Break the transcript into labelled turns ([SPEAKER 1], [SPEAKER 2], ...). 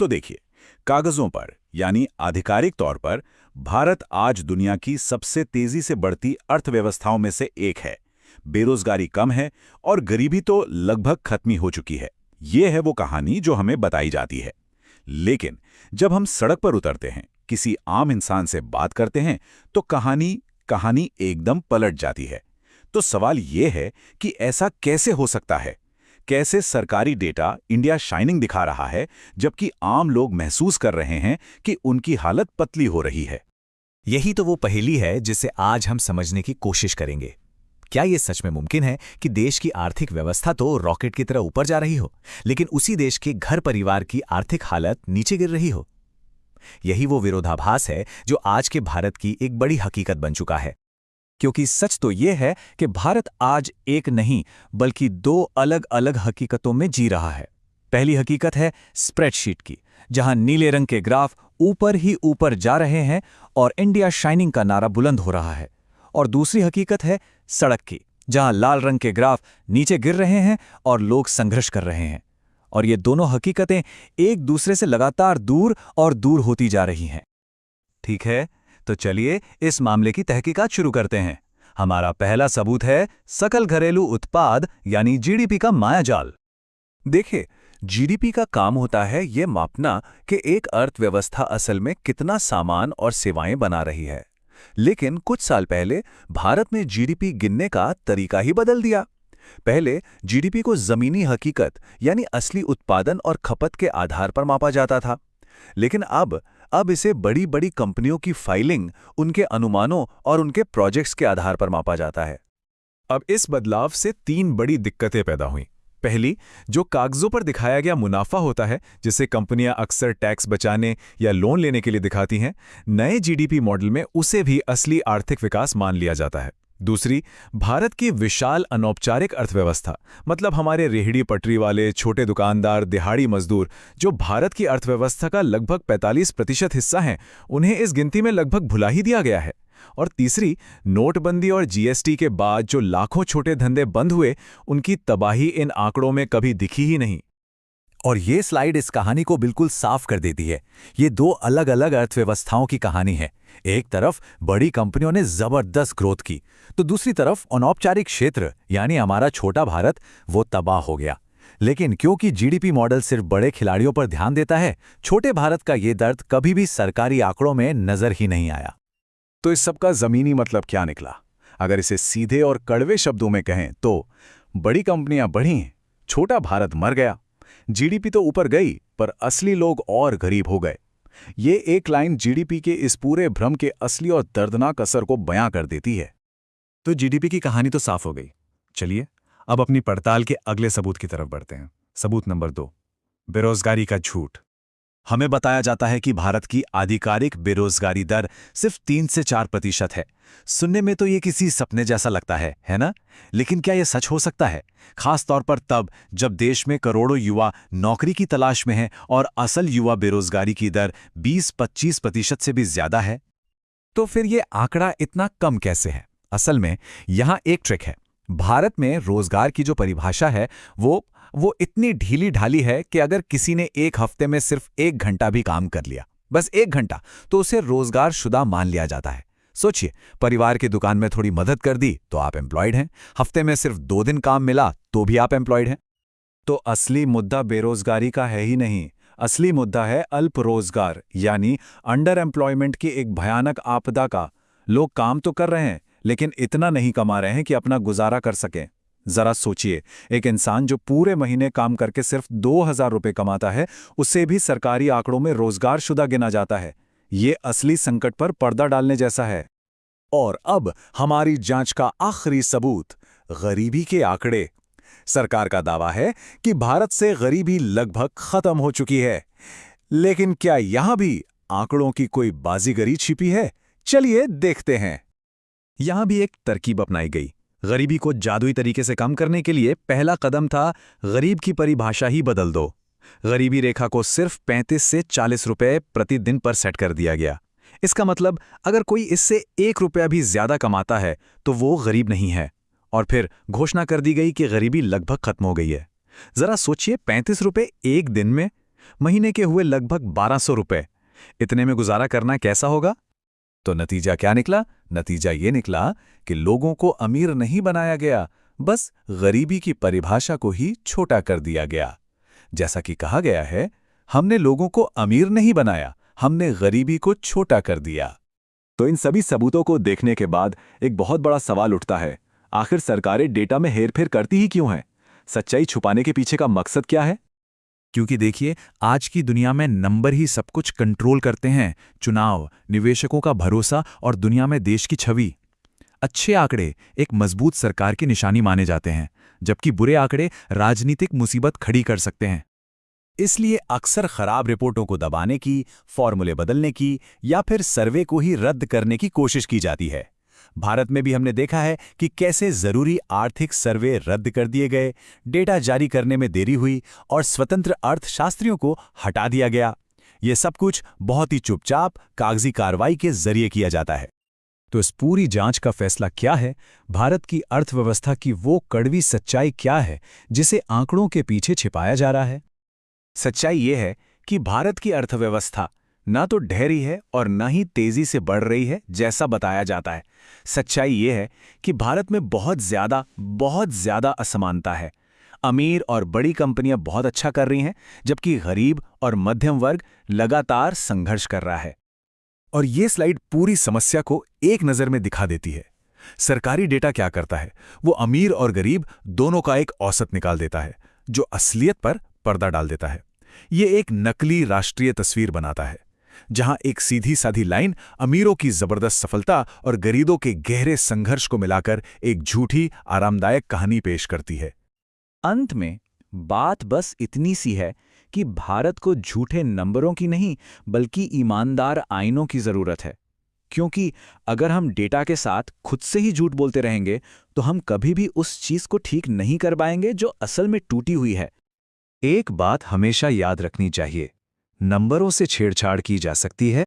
[SPEAKER 1] तो देखिए, कागजों पर यानी आधिकारिक तौर पर भारत आज दुनिया की सबसे तेजी से बढ़ती अर्थव्यवस्थाओं में से एक है। बेरोजगारी कम है और गरीबी तो लगभग खत्म ही हो चुकी है। ये है वो कहानी जो हमें बताई जाती है। लेकिन जब हम सड़क पर उतरते हैं, किसी आम इंसान से बात करते हैं, तो कहानी कहानी एकदम पलट जाती है। तो सवाल ये है कि ऐसा कैसे हो सकता है? कैसे सरकारी डेटा इंडिया शाइनिंग दिखा रहा है, जबकि आम लोग महसूस कर रहे हैं कि उनकी हालत पतली हो रही है?
[SPEAKER 2] यही तो वो पहेली है जिसे आज हम समझने की कोशिश करेंगे। क्या ये सच में मुमकिन है कि देश की आर्थिक व्यवस्था तो रॉकेट की तरह ऊपर जा रही हो, लेकिन उसी देश के घर परिवार की आर्थिक हालत नीचे गिर रही हो? यही वो विरोधाभास है जो आज के भारत की एक बड़ी हकीकत बन चुका है। क्योंकि सच तो ये है कि भारत आज एक नहीं बल्कि दो अलग अलग हकीकतों में जी रहा है। पहली हकीकत है स्प्रेडशीट की, जहां नीले रंग के ग्राफ ऊपर ही ऊपर जा रहे हैं और इंडिया शाइनिंग का नारा बुलंद हो रहा है। और दूसरी हकीकत है सड़क की, जहां लाल रंग के ग्राफ नीचे गिर रहे हैं और लोग संघर्ष कर रहे हैं। और ये दोनों हकीकतें एक दूसरे से लगातार दूर और दूर होती जा रही हैं। ठीक है, तो चलिए इस मामले की तहकीकात शुरू करते हैं। हमारा पहला सबूत है सकल घरेलू उत्पाद यानी जीडीपी का मायाजाल। देखिए, जीडीपी का काम होता है ये मापना कि एक अर्थव्यवस्था असल में कितना सामान और सेवाएं बना रही है। लेकिन कुछ साल पहले भारत ने जीडीपी गिनने का तरीका ही बदल दिया। पहले जीडीपी को जमीनी हकीकत यानी असली उत्पादन और खपत के आधार पर मापा जाता था। लेकिन अब इसे बड़ी बड़ी कंपनियों की फाइलिंग, उनके अनुमानों और उनके प्रोजेक्ट्स के आधार पर मापा जाता है।
[SPEAKER 3] अब इस बदलाव से तीन बड़ी दिक्कतें पैदा हुईं। पहली, जो कागजों पर दिखाया गया मुनाफा होता है, जिसे कंपनियां अक्सर टैक्स बचाने या लोन लेने के लिए दिखाती हैं, नए जीडीपी मॉडल में उसे भी असली आर्थिक विकास मान लिया जाता है। दूसरी, भारत की विशाल अनौपचारिक अर्थव्यवस्था, मतलब हमारे रेहड़ी पटरी वाले, छोटे दुकानदार, दिहाड़ी मजदूर, जो भारत की अर्थव्यवस्था का लगभग 45% हिस्सा हैं, उन्हें इस गिनती में लगभग भुला ही दिया गया है। और तीसरी, नोटबंदी और जीएसटी के बाद जो लाखों छोटे धंधे बंद हुए, उनकी तबाही इन आंकड़ों में कभी दिखी ही नहीं।
[SPEAKER 2] और ये स्लाइड इस कहानी को बिल्कुल साफ कर देती है। ये दो अलग अलग अर्थव्यवस्थाओं की कहानी है। एक तरफ बड़ी कंपनियों ने जबरदस्त ग्रोथ की, तो दूसरी तरफ अनौपचारिक क्षेत्र यानी हमारा छोटा भारत, वो तबाह हो गया। लेकिन क्योंकि जीडीपी मॉडल सिर्फ बड़े खिलाड़ियों पर ध्यान देता है, छोटे भारत का ये दर्द कभी भी सरकारी आंकड़ों में नजर ही नहीं आया।
[SPEAKER 1] तो इस सब का जमीनी मतलब क्या निकला? अगर इसे सीधे और कड़वे शब्दों में कहें तो बड़ी कंपनियां बढ़ी, छोटा भारत मर गया। जीडीपी तो ऊपर गई, पर असली लोग और गरीब हो गए। ये एक लाइन जीडीपी के इस पूरे भ्रम के असली और दर्दनाक असर को बयां कर देती है।
[SPEAKER 3] तो जीडीपी की कहानी तो साफ हो गई। चलिए अब अपनी पड़ताल के अगले सबूत की तरफ बढ़ते हैं। सबूत नंबर 2, बेरोजगारी का झूठ।
[SPEAKER 2] हमें बताया जाता है कि भारत की आधिकारिक बेरोजगारी दर सिर्फ 3 से 4% है। सुनने में तो ये किसी सपने जैसा लगता है ना? लेकिन क्या ये सच हो सकता है? खास तौर पर तब जब देश में करोड़ों युवा नौकरी की तलाश में हैं और असल युवा बेरोजगारी की दर 20-25% से भी ज्यादा है। तो फिर ये आंकड़ा इतना कम कैसे है? असल में यहां एक ट्रिक है। भारत में रोजगार की जो परिभाषा है वो इतनी ढीली ढाली है कि अगर किसी ने एक हफ्ते में सिर्फ 1 घंटा भी काम कर लिया, बस 1 घंटा, तो उसे रोजगारशुदा मान लिया जाता है। सोचिए, परिवार की दुकान में थोड़ी मदद कर दी तो आप एम्प्लॉयड हैं। हफ्ते में सिर्फ 2 दिन काम मिला तो भी आप एम्प्लॉयड हैं।
[SPEAKER 1] तो असली मुद्दा बेरोजगारी का है ही नहीं। असली मुद्दा है अल्प रोजगार यानी अंडर एम्प्लॉयमेंट की एक भयानक आपदा का। लोग काम तो कर रहे हैं, लेकिन इतना नहीं कमा रहे हैं कि अपना गुजारा कर सकें। जरा सोचिए, एक इंसान जो पूरे महीने काम करके सिर्फ 2000 रुपये कमाता है, उसे भी सरकारी आंकड़ों में रोजगारशुदा गिना जाता है। ये असली संकट पर पर्दा डालने जैसा है। और अब हमारी जांच का आखिरी सबूत, गरीबी के आंकड़े। सरकार का दावा है कि भारत से गरीबी लगभग खत्म हो चुकी है। लेकिन क्या यहां भी आंकड़ों की कोई बाजीगरी छिपी है? चलिए देखते हैं।
[SPEAKER 3] यहां भी एक तरकीब अपनाई गई। गरीबी को जादुई तरीके से कम करने के लिए पहला कदम था गरीब की परिभाषा ही बदल दो। गरीबी रेखा को सिर्फ 35 से 40 रुपए प्रतिदिन पर सेट कर दिया गया। इसका मतलब अगर कोई इससे 1 रुपया भी ज्यादा कमाता है तो वो गरीब नहीं है। और फिर घोषणा कर दी गई कि गरीबी लगभग खत्म हो गई है। जरा सोचिए, 35 रुपए एक दिन में,
[SPEAKER 1] महीने के हुए लगभग 1200 रुपए। इतने में गुजारा करना कैसा होगा? तो नतीजा क्या निकला? नतीजा ये निकला कि लोगों को अमीर नहीं बनाया गया, बस गरीबी की परिभाषा को ही छोटा कर दिया गया। जैसा कि कहा गया है, हमने लोगों को अमीर नहीं बनाया, हमने गरीबी को छोटा कर दिया। तो इन सभी सबूतों को देखने के बाद एक बहुत बड़ा सवाल उठता है, आखिर सरकारें डेटा में हेरफेर करती ही क्यों हैं? सच्चाई छुपाने के पीछे का मकसद क्या है?
[SPEAKER 4] क्योंकि देखिए, आज की दुनिया में नंबर ही सब कुछ कंट्रोल करते हैं। चुनाव, निवेशकों का भरोसा और दुनिया में देश की छवि। अच्छे आंकड़े एक मजबूत सरकार की निशानी माने जाते हैं, जबकि बुरे आंकड़े राजनीतिक मुसीबत खड़ी कर सकते हैं।
[SPEAKER 2] इसलिए अक्सर खराब रिपोर्टों को दबाने की, फॉर्मूले बदलने की या फिर सर्वे को ही रद्द करने की कोशिश की जाती है। भारत में भी हमने देखा है कि कैसे जरूरी आर्थिक सर्वे रद्द कर दिए गए, डेटा जारी करने में देरी हुई और स्वतंत्र अर्थशास्त्रियों को हटा दिया गया। ये सब कुछ बहुत ही चुपचाप कागजी कार्रवाई के जरिए किया जाता है।
[SPEAKER 1] तो इस पूरी जांच का फैसला क्या है? भारत की अर्थव्यवस्था की वो कड़वी सच्चाई क्या है जिसे आंकड़ों के पीछे छिपाया जा रहा है?
[SPEAKER 2] सच्चाई ये है कि भारत की अर्थव्यवस्था ना तो ढहरी है और ना ही तेजी से बढ़ रही है जैसा बताया जाता है। सच्चाई ये है कि भारत में बहुत ज्यादा असमानता है। अमीर और बड़ी कंपनियां बहुत अच्छा कर रही हैं, जबकि गरीब और मध्यम वर्ग लगातार संघर्ष कर रहा है।
[SPEAKER 3] और ये स्लाइड पूरी समस्या को एक नज़र में दिखा देती है। सरकारी डेटा क्या करता है? वो अमीर और गरीब दोनों का एक औसत निकाल देता है, जो असलियत पर पर्दा डाल देता है। ये एक नकली राष्ट्रीय तस्वीर बनाता है, जहां एक सीधी साधी लाइन अमीरों की जबरदस्त सफलता और गरीबों के गहरे संघर्ष को मिलाकर एक झूठी आरामदायक कहानी पेश करती है।
[SPEAKER 4] अंत में बात बस इतनी सी है कि भारत को झूठे नंबरों की नहीं, बल्कि ईमानदार आईनों की जरूरत है। क्योंकि अगर हम डेटा के साथ खुद से ही झूठ बोलते रहेंगे, तो हम कभी भी उस चीज को ठीक नहीं कर पाएंगे जो असल में टूटी हुई है।
[SPEAKER 1] एक बात हमेशा याद रखनी चाहिए, नंबरों से छेड़छाड़ की जा सकती है,